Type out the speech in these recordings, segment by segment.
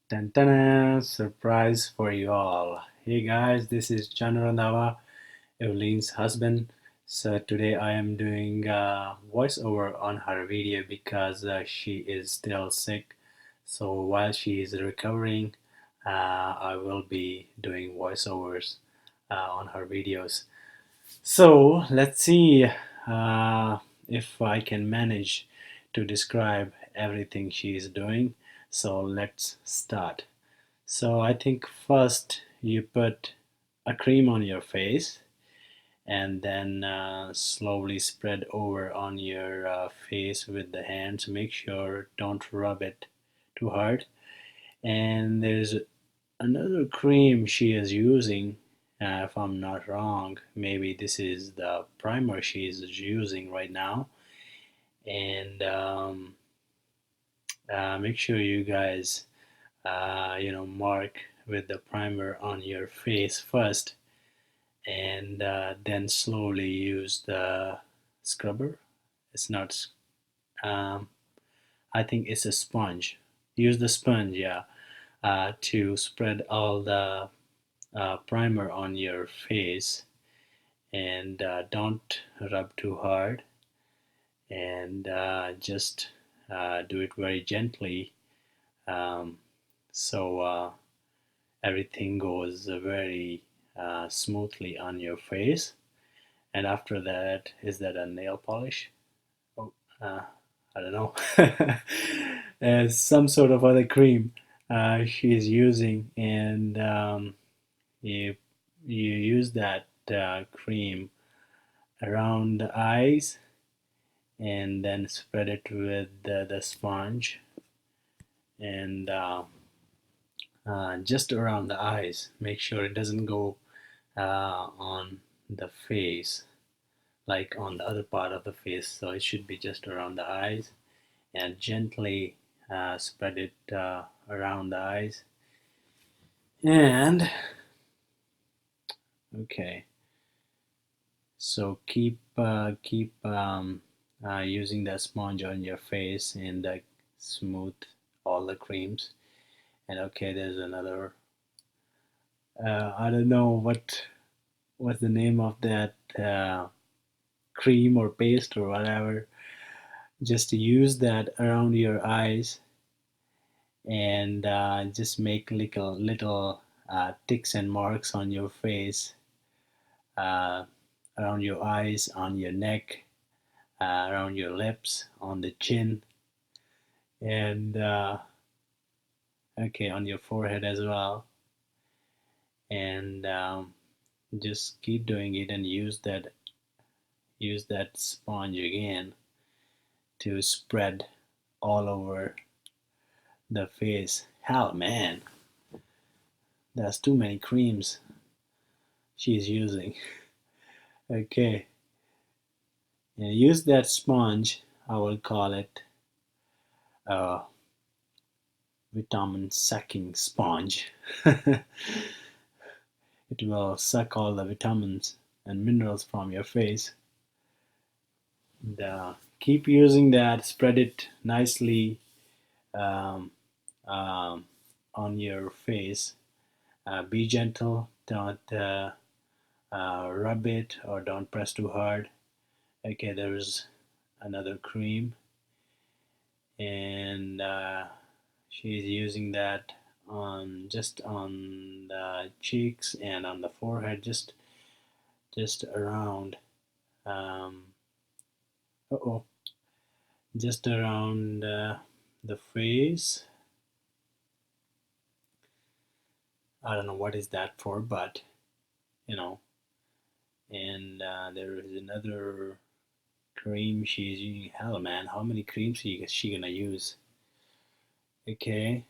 Dun, dun, dun, surprise for you all. Hey guys, this is Randhawa, Evelyn's husband. So today I am doing voiceover on her video because she is still sick. So while she is recovering, I will be doing voiceovers on her videos. So let's see if I can manage to describe everything she is doing. So let's start. So I think first you put a cream on your face and then slowly spread over on your face with the hands. Make sure don't rub it too hard. And there's another cream she is using, if I'm not wrong. Maybe this is the primer she is using right now. And make sure you guys mark with the primer on your face first, and then slowly use the scrubber. It's not um, I think it's a sponge. Use the sponge, yeah, to spread all the primer on your face, and don't rub too hard, and just do it very gently, um, so everything goes very smoothly on your face. And after that, is that a nail polish? Oh, I don't know. Some sort of other cream she's using, and you use that cream around the eyes, and then spread it with the sponge, and just around the eyes. Make sure it doesn't go on the face, like on the other part of the face. So it should be just around the eyes, and gently spread it around the eyes. And okay, so keep using the sponge on your face, and smooth all the creams. And okay, there's another. I don't know what's the name of that cream or paste or whatever. Just use that around your eyes, and just make little ticks and marks on your face, uh, around your eyes, on your neck, around your lips, on the chin, and okay, on your forehead as well. And just keep doing it, and use that sponge again to spread all over the face. Hell, man, that's too many creams she's using. Okay, and use that sponge. I will call it a vitamin sucking sponge. It will suck all the vitamins and minerals from your face. And, keep using that. Spread it nicely um, um, on your face. Be gentle. Don't rub it, or don't press too hard. Okay, there's another cream, and she's using that on just on the cheeks and on the forehead, just around um, oh just around the face. I don't know what is that for, but you know. And there is another cream she's using. Hell, man, how many creams is she gonna use? Okay,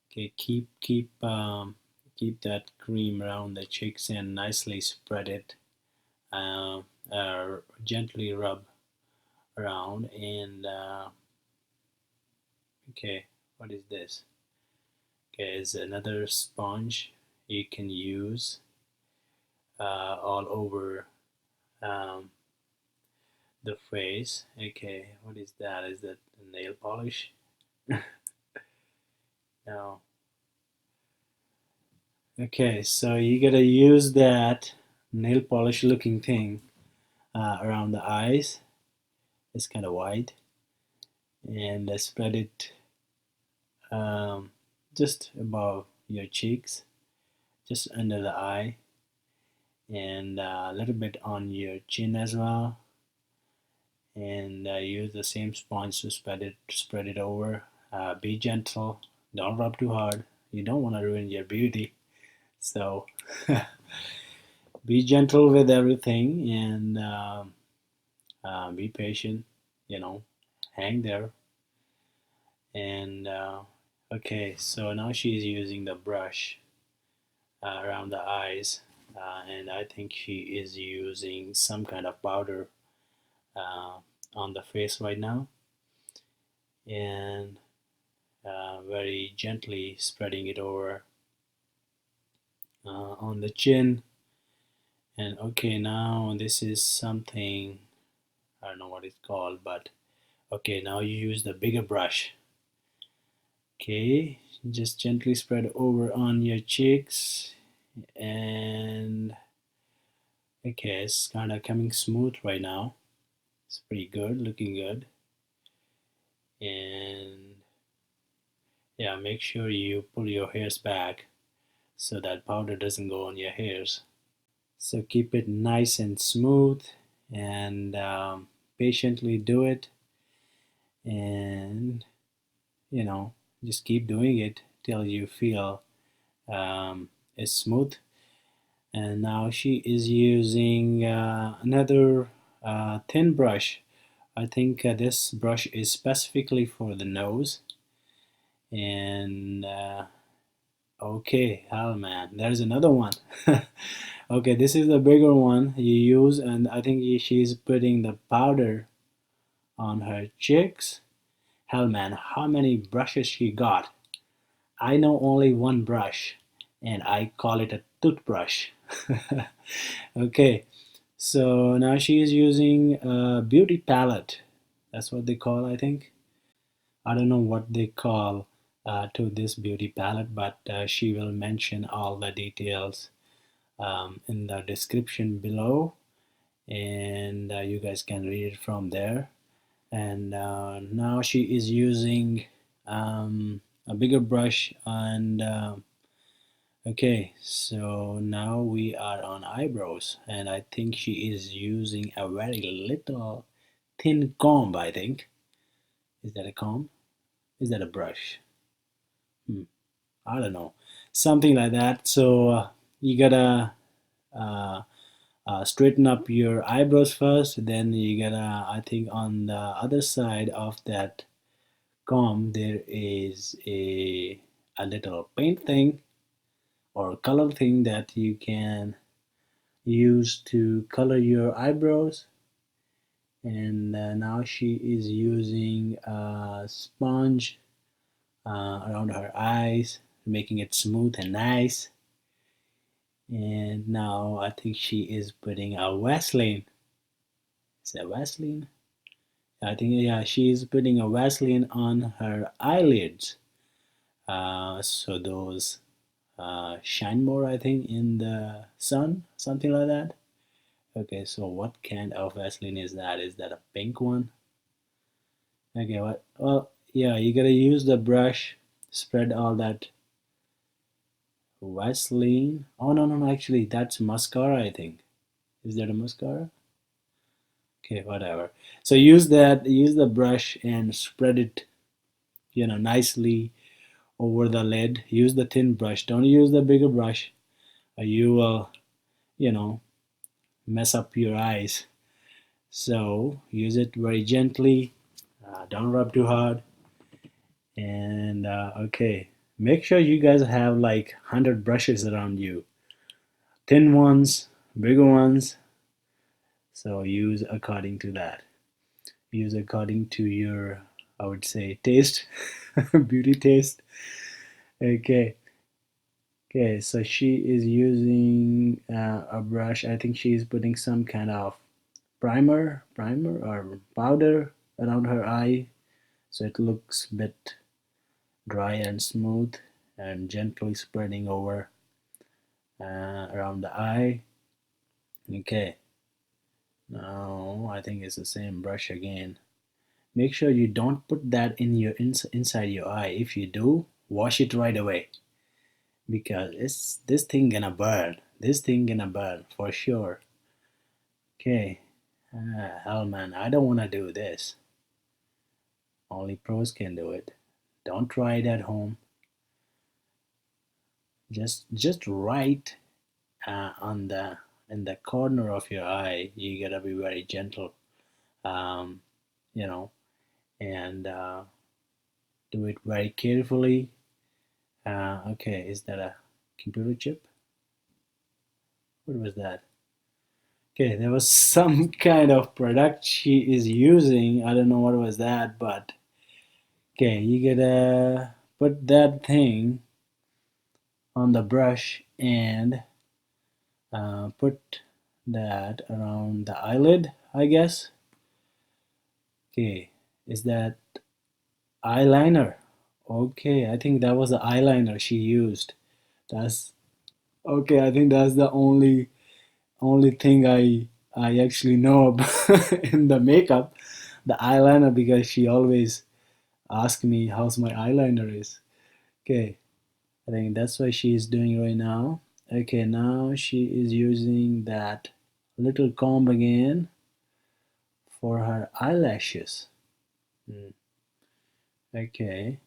okay, keep that cream around the cheeks, and nicely spread it. Gently rub around, and okay, what is this? Okay, it's another sponge you can use all over um, the face. Okay, what is that? Is that a nail polish? No. Okay, so you gotta use that nail polish looking thing around the eyes. It's kind of white, and spread it um, just above your cheeks, just under the eye, and a little bit on your chin as well. And use the same sponge to spread it over. Be gentle, don't rub too hard. You don't want to ruin your beauty, so be gentle with everything, and be patient, you know, hang there. And okay, so now she's using the brush around the eyes, and I think she is using some kind of powder uh, on the face right now, and very gently spreading it over on the chin. And okay, now this is something, I don't know what it's called, but okay, now you use the bigger brush. Okay, just gently spread over on your cheeks, and okay, it's kind of coming smooth right now. It's pretty good, looking good. And yeah, make sure you pull your hairs back so that powder doesn't go on your hairs. So keep it nice and smooth, and patiently do it, and you know, just keep doing it till you feel it's smooth. And now she is using another thin brush. I think this brush is specifically for the nose. And okay, hell man, there's another one. Okay, this is the bigger one you use, and I think she's putting the powder on her cheeks. Hell man, how many brushes she got? I know only one brush, and I call it a toothbrush. Okay, so now she is using a beauty palette. That's what they call, I think. I don't know what they call to this beauty palette, but she will mention all the details in the description below, and you guys can read it from there. And now she is using a bigger brush, and okay, so now we are on eyebrows, and I think she is using a very little thin comb, I think. Is that a comb? Is that a brush? I don't know. Something like that. So you gotta uh, straighten up your eyebrows first, then you gotta, I think on the other side of that comb, there is a little paint thing or color thing that you can use to color your eyebrows. And now she is using a sponge around her eyes, making it smooth and nice. And now I think she is putting a Vaseline. Is that Vaseline? I think, yeah, she's putting a Vaseline on her eyelids. So those shine more, I think, in the sun, something like that. Okay, so what kind of Vaseline is that? Is that a pink one? Okay, what? Well, yeah, you gotta use the brush, spread all that Vaseline. Oh, no, no, no, actually, that's mascara, I think. Is that a mascara? Okay, whatever. So use the brush and spread it, nicely over the lid. Use the thin brush. Don't use the bigger brush, or you will, you know, mess up your eyes. So use it very gently. Don't rub too hard. And okay, make sure you guys have like 100 brushes around you. Thin ones, bigger ones. So use according to that. Use according to your, I would say, taste, beauty taste. Okay. Okay, so she is using a brush. I think she's putting some kind of primer or powder around her eye, so it looks a bit dry and smooth, and gently spreading over. around the eye. Okay, now I think it's the same brush again. Make sure you don't put that in your inside your eye. If you do, wash it right away, because it's this thing gonna burn. This thing gonna burn for sure. Okay. Hell man, I don't wanna do this. Only pros can do it. Don't try it at home. Just right on the in the corner of your eye. You gotta be very gentle. Um, you know, and do it very carefully. Okay, is that a computer chip? What was that? Okay, there was some kind of product she is using. I don't know what was that, but okay, you gotta put that thing on the brush and put that around the eyelid, I guess. Okay, is that eyeliner? Okay, I think that was the eyeliner she used. That's okay. I think that's the only thing I actually know about in the makeup, the eyeliner, because she always asks me how's my eyeliner is. Okay, I think that's what she is doing right now. Okay, now she is using that little comb again for her eyelashes. Hmm. Okay,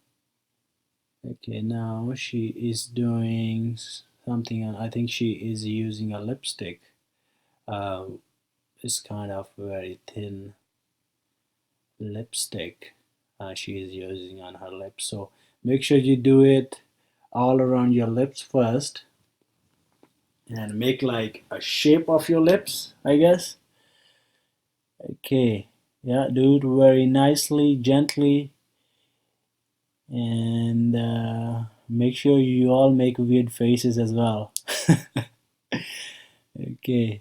okay, now she is doing something, and I think she is using a lipstick. Uh, it's kind of very thin lipstick she is using on her lips. So make sure you do it all around your lips first and make like a shape of your lips, I guess. Okay, yeah, do it very nicely, gently, and make sure you all make weird faces as well. Okay,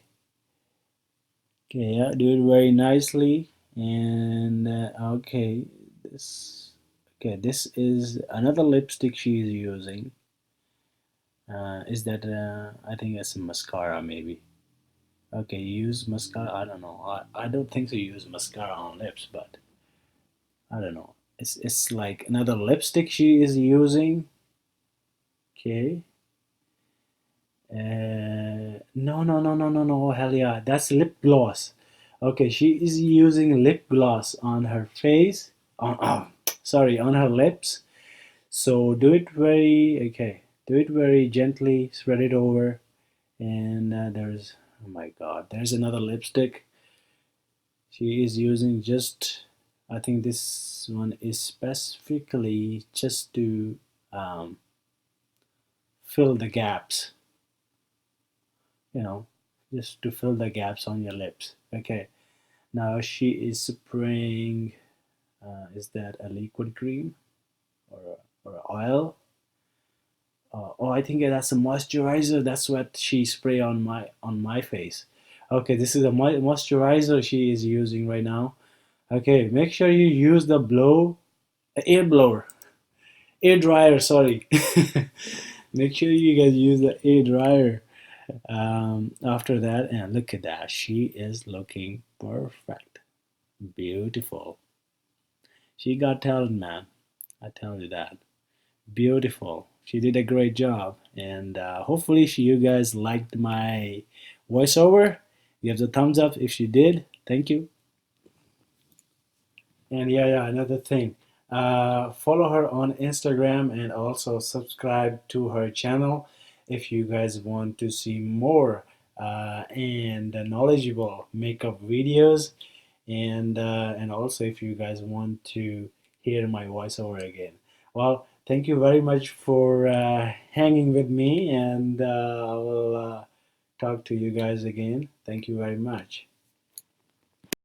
okay, yeah, do it very nicely, and okay, this, okay, this is another lipstick she is using. Is that I think it's a mascara maybe. Okay, use mascara. I don't know. I don't think so. Use mascara on lips, but I don't know. It's like another lipstick she is using. Okay. No. Hell yeah, that's lip gloss. Okay, she is using lip gloss on her face. On sorry, on her lips. So do it very okay. Do it very gently. Spread it over, and there's oh my god, there's another lipstick she is using. Just I think this one is specifically just to um, fill the gaps, you know, just to fill the gaps on your lips. Okay, now she is spraying is that a liquid cream or oil? Oh, I think that's a moisturizer. That's what she spray on my face. Okay, this is a moisturizer she is using right now. Okay, make sure you use the air blower, air dryer. Sorry, make sure you guys use the air dryer. After that, and look at that, she is looking perfect, beautiful. She got talent, man. I tell you that. Beautiful. She did a great job, and hopefully, you guys liked my voiceover. Give the thumbs up if you did. Thank you. And yeah, another thing. Follow her on Instagram and also subscribe to her channel if you guys want to see more and knowledgeable makeup videos, and also if you guys want to hear my voiceover again. Well, thank you very much for hanging with me, and I will talk to you guys again. Thank you very much.